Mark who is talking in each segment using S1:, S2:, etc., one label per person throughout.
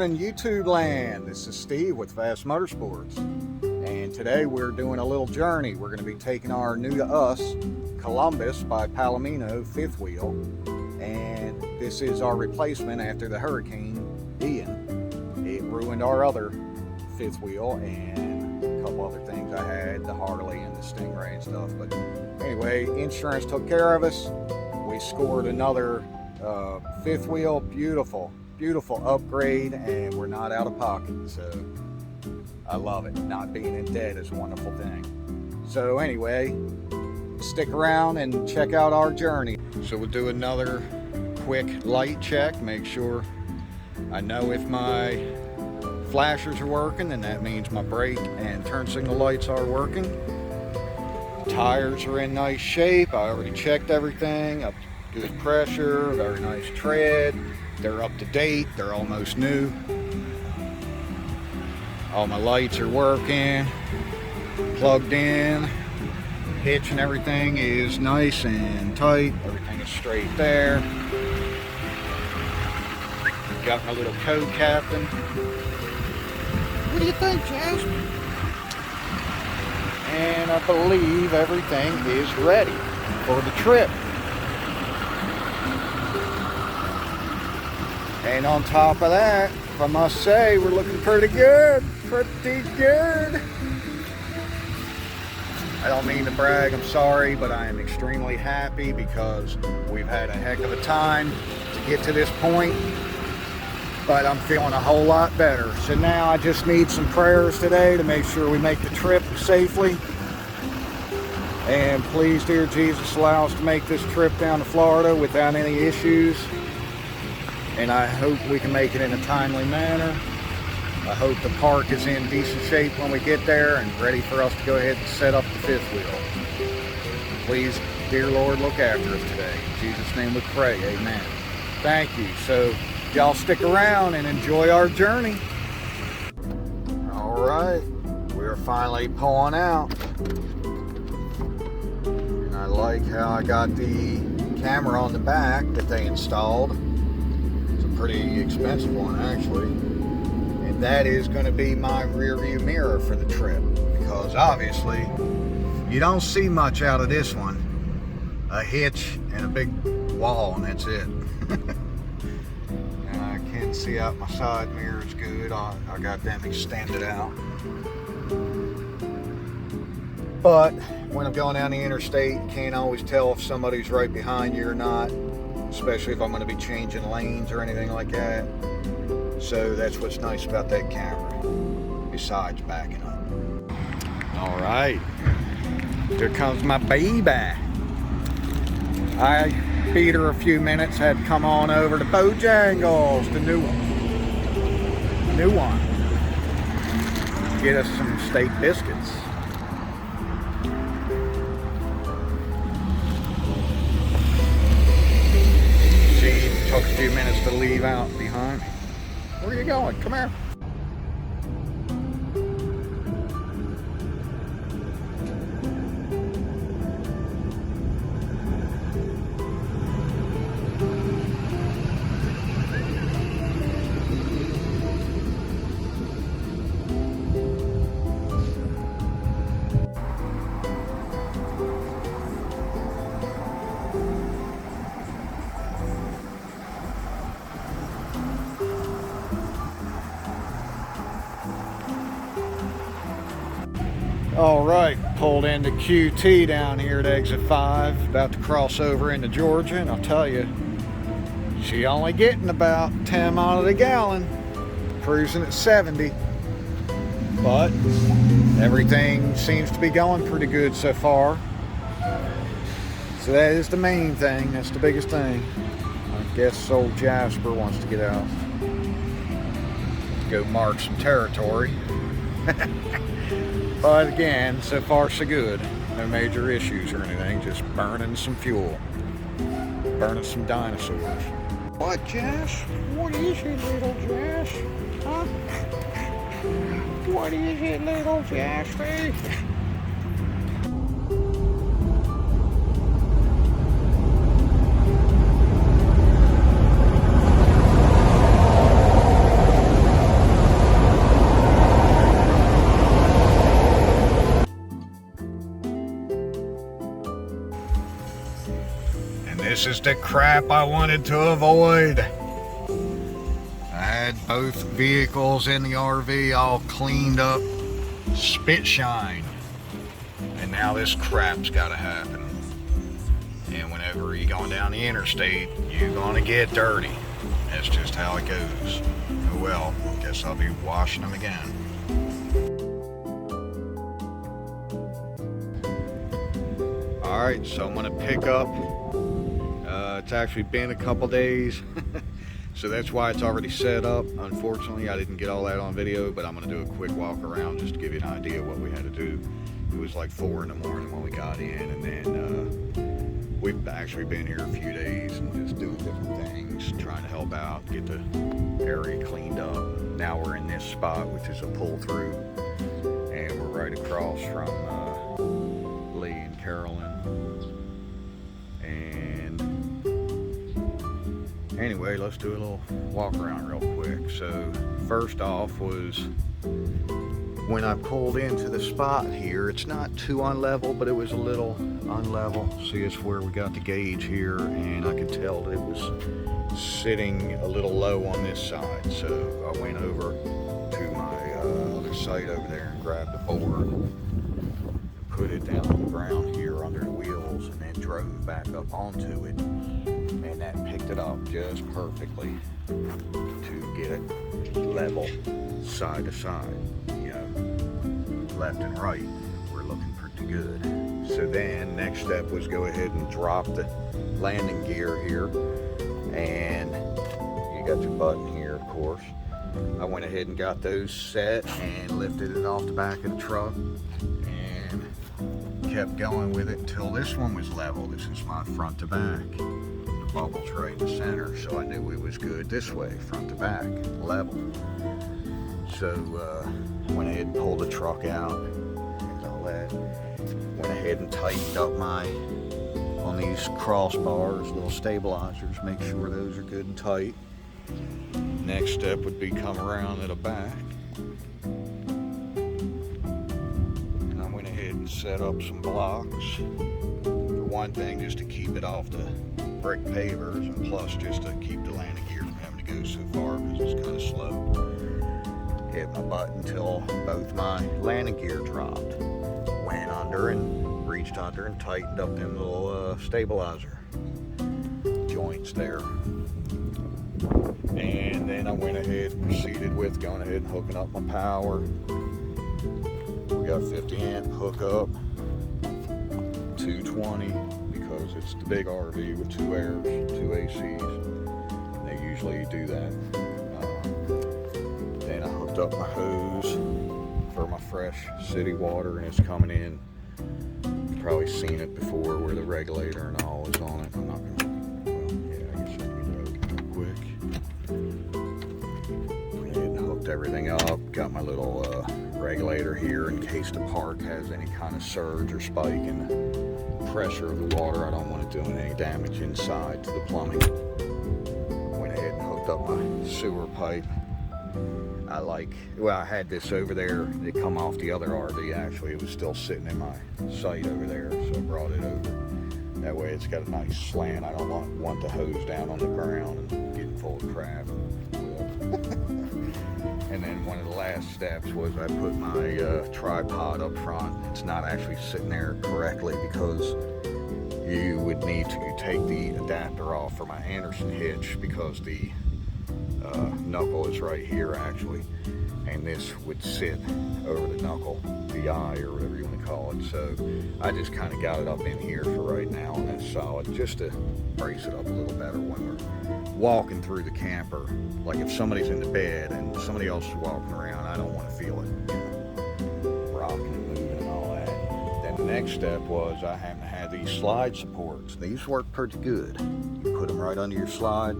S1: morning, YouTube land. This is Steve with Vassmotorsports, and today we're doing a little journey. We're going to be taking our new to us Columbus by Palamino fifth wheel, and this is our replacement after the Hurricane Ian. It ruined our other fifth wheel and a couple other things I had, the Harley and the Stingray and stuff. But anyway, insurance took care of us. We scored another fifth wheel. Beautiful upgrade, and we're not out of pocket, so I love it. Not being in debt is a wonderful thing. So anyway, stick around and check out our journey. So we'll do another quick light check, make sure I know if my flashers are working, and that means my brake and turn signal lights are working. Tires are in nice shape. I already checked everything. Up to good pressure, very nice tread. They're up to date, they're almost new. All my lights are working, plugged in. Hitch and everything is nice and tight. Everything is straight there. Got my little code captain. What do you think, Jasper? And I believe everything is ready for the trip. And on top of that, I must say, we're looking pretty good. I don't mean to brag, I'm sorry, but I am extremely happy because we've had a heck of a time to get to this point. But I'm feeling a whole lot better. So now I just need some prayers today to make sure we make the trip safely. And please, dear Jesus, allow us to make this trip down to Florida without any issues. And I hope we can make it in a timely manner. I hope the park is in decent shape when we get there and ready for us to go ahead and set up the fifth wheel. Please, dear Lord, look after us today. In Jesus' name we pray, amen. Thank you. So y'all stick around and enjoy our journey. All right, we're finally pulling out. And I like how I got the camera on the back that they installed. Pretty expensive one, actually, and that is going to be my rear view mirror for the trip, because obviously you don't see much out of this one. A hitch and a big wall, and that's it. And I can see out my side mirrors good. I got them extended out, but when I'm going down the interstate, you can't always tell if somebody's right behind you or not, especially if I'm going to be changing lanes or anything like that. So that's what's nice about that camera, besides backing up. All right, here comes my baby. I beat her a few minutes, had to come on over to Bojangles, the new one, get us some steak biscuits. Took a few minutes to leave out behind. Where are you going? Come here. All right, pulled into QT down here at exit 5, about to cross over into Georgia, and I'll tell you, she only getting about 10 miles to the gallon, cruising at 70, but everything seems to be going pretty good so far. So that is the main thing, that's the biggest thing. I guess old Jasper wants to get out, go mark some territory. But again, so far so good. No major issues or anything, just burning some fuel. Burning some dinosaurs. What, Jess? What is it, little Jess? Huh? What is it, little Jasper? This is the crap I wanted to avoid. I had both vehicles in the RV all cleaned up, spit shine. And now this crap's gotta happen. And whenever you're going down the interstate, you're gonna get dirty. That's just how it goes. Oh well, guess I'll be washing them again. Alright, so I'm gonna pick up. It's actually been a couple days, so that's why it's already set up. Unfortunately, I didn't get all that on video, but I'm gonna do a quick walk around just to give you an idea of what we had to do. It was like 4 in the morning when we got in, and then we've actually been here a few days and just doing different things, trying to help out, get the area cleaned up. Now we're in this spot, which is a pull through, and we're right across from Lee and Carolyn. And anyway, let's do a little walk around real quick. So first off was when I pulled into the spot here, it's not too unlevel, but it was a little unlevel. See, it's where we got the gauge here, and I could tell that it was sitting a little low on this side. So I went over to my other site over there and grabbed the board, put it down on the ground here under the wheels, and then drove back up onto it, and that picked it up just perfectly to get it level side to side. You know, left and right, we're looking pretty good. So then next step was go ahead and drop the landing gear here, and you got your button here, of course. I went ahead and got those set and lifted it off the back of the truck and kept going with it until this one was level. This is my front to back. The bubble's right in the center, so I knew it was good this way, front to back, level. So went ahead and pulled the truck out and all that. Went ahead and tightened up on these crossbars, little stabilizers, make sure those are good and tight. Next step would be come around to the back. And I went ahead and set up some blocks. For one thing, just to keep it off the brick pavers, and plus just to keep the landing gear from having to go so far because it's kind of slow. Hit my button until both my landing gear dropped. Went under and reached under and tightened up them little stabilizer joints there. And then I went ahead and proceeded with going ahead and hooking up my power. We got 50 amp hookup, 220 because it's the big RV with 2 airs, 2 ACs. They usually do that. Then I hooked up my hose for my fresh city water, and it's coming in. You've probably seen it before where the regulator and all is on it. I'm not gonna, well, yeah, I guess I can do it real quick. Went ahead and hooked everything up. Got my little regulator here in case the park has any kind of surge or spike in the pressure of the water. I don't want it doing any damage inside to the plumbing. Went ahead and hooked up my sewer pipe. I had this over there. It come off the other RV actually. It was still sitting in my site over there, so I brought it over. That way it's got a nice slant. I don't want the hose down on the ground and getting full of crap. And then one of the last steps was I put my tripod up front. It's not actually sitting there correctly because you would need to take the adapter off for my Anderson hitch because the knuckle is right here actually, and this would sit over the knuckle, the eye, or whatever you want to call it. So I just kind of got it up in here for right now, and that's solid, just to brace it up a little better when we're walking through the camper. Like if somebody's in the bed and somebody else is walking around, I don't want to feel it, you know, rocking and moving and all that. Then the next step was I happen to have these slide supports. These work pretty good. You put them right under your slide,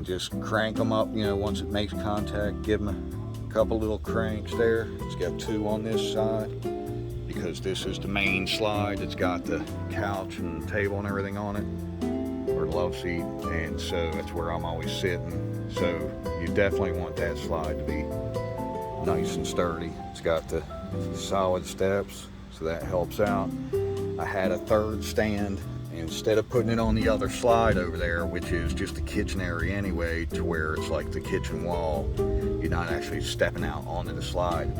S1: just crank them up, you know, once it makes contact, give them a couple little cranks there. It's got 2 on this side because this is the main slide. It's got the couch and table and everything on it, or the love seat, and so that's where I'm always sitting. So you definitely want that slide to be nice and sturdy. It's got the solid steps, so that helps out. I had a third stand instead of putting it on the other slide over there, which is just the kitchen area anyway, to where it's like the kitchen wall, you're not actually stepping out onto the slide.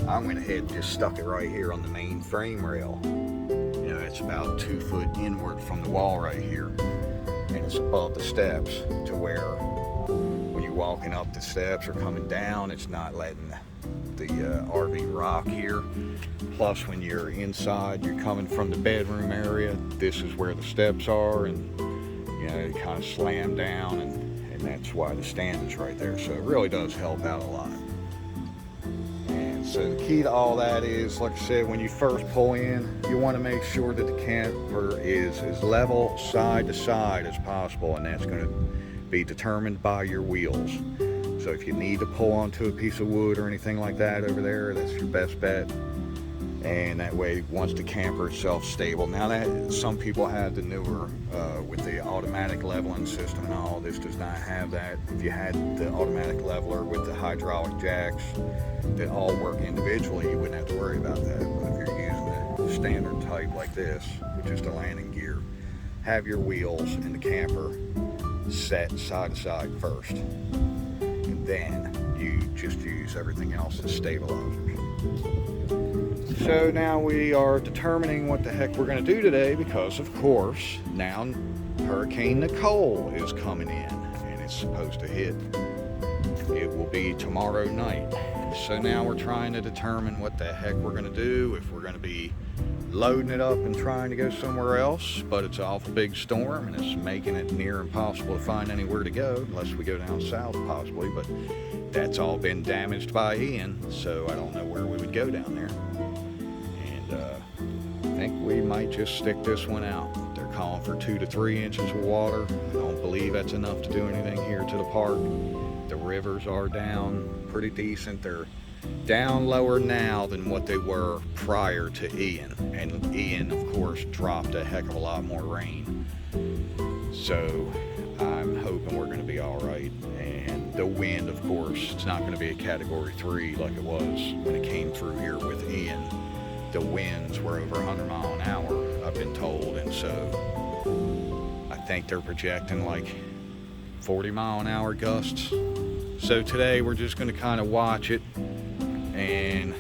S1: I went ahead and just stuck it right here on the main frame rail. You know, it's about 2 foot inward from the wall right here, and it's above the steps, to where when you're walking up the steps or coming down, it's not letting the RV rock here. Plus, when you're inside, you're coming from the bedroom area, this is where the steps are, and you know, it kind of slam down, and that's why the stand is right there. So it really does help out a lot. And so the key to all that is, like I said, when you first pull in, you want to make sure that the camper is as level side to side as possible, and that's going to be determined by your wheels. So if you need to pull onto a piece of wood or anything like that over there, that's your best bet. And that way, once the camper itself stable. Now that some people have the newer with the automatic leveling system and all, this does not have that. If you had the automatic leveler with the hydraulic jacks that all work individually, you wouldn't have to worry about that. But if you're using the standard type like this, which is the landing gear, have your wheels in the camper set side to side first, and then you just use everything else as stabilizers. So now we are determining what the heck we're going to do today, because of course now Hurricane Nicole is coming in, and it's supposed to hit. It will be tomorrow night. So now we're trying to determine what the heck we're going to do, if we're going to be loading it up and trying to go somewhere else, but it's an awful big storm and it's making it near impossible to find anywhere to go, unless we go down south possibly, but that's all been damaged by Ian, so I don't know where we would go down there. I think we might just stick this one out. They're calling for 2 to 3 inches of water. I don't believe that's enough to do anything here to the park. The rivers are down pretty decent. They're down lower now than what they were prior to Ian. And Ian, of course, dropped a heck of a lot more rain. So I'm hoping we're going to be all right. And the wind, of course, it's not going to be a Category 3 like it was when it came through here with Ian. The winds were over 100 miles an hour, I've been told, and so I think they're projecting like 40 mile an hour gusts. So today we're just going to kind of watch it, and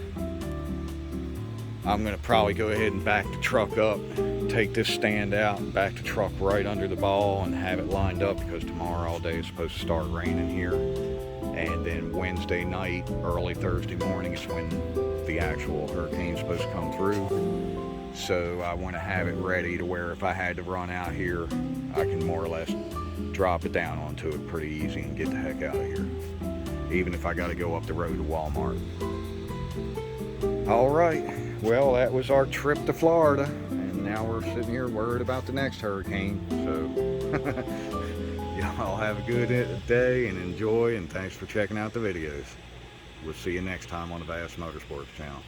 S1: I'm going to probably go ahead and back the truck up, take this stand out and back the truck right under the ball and have it lined up, because tomorrow all day is supposed to start raining here, and then Wednesday night, early Thursday morning is when the actual hurricane's supposed to come through. So I want to have it ready to where if I had to run out here, I can more or less drop it down onto it pretty easy and get the heck out of here, even if I got to go up the road to Walmart. All right, well, that was our trip to Florida, and now we're sitting here worried about the next hurricane. So y'all have a good day and enjoy, and thanks for checking out the videos. We'll see you next time on the Vassmotorsports channel.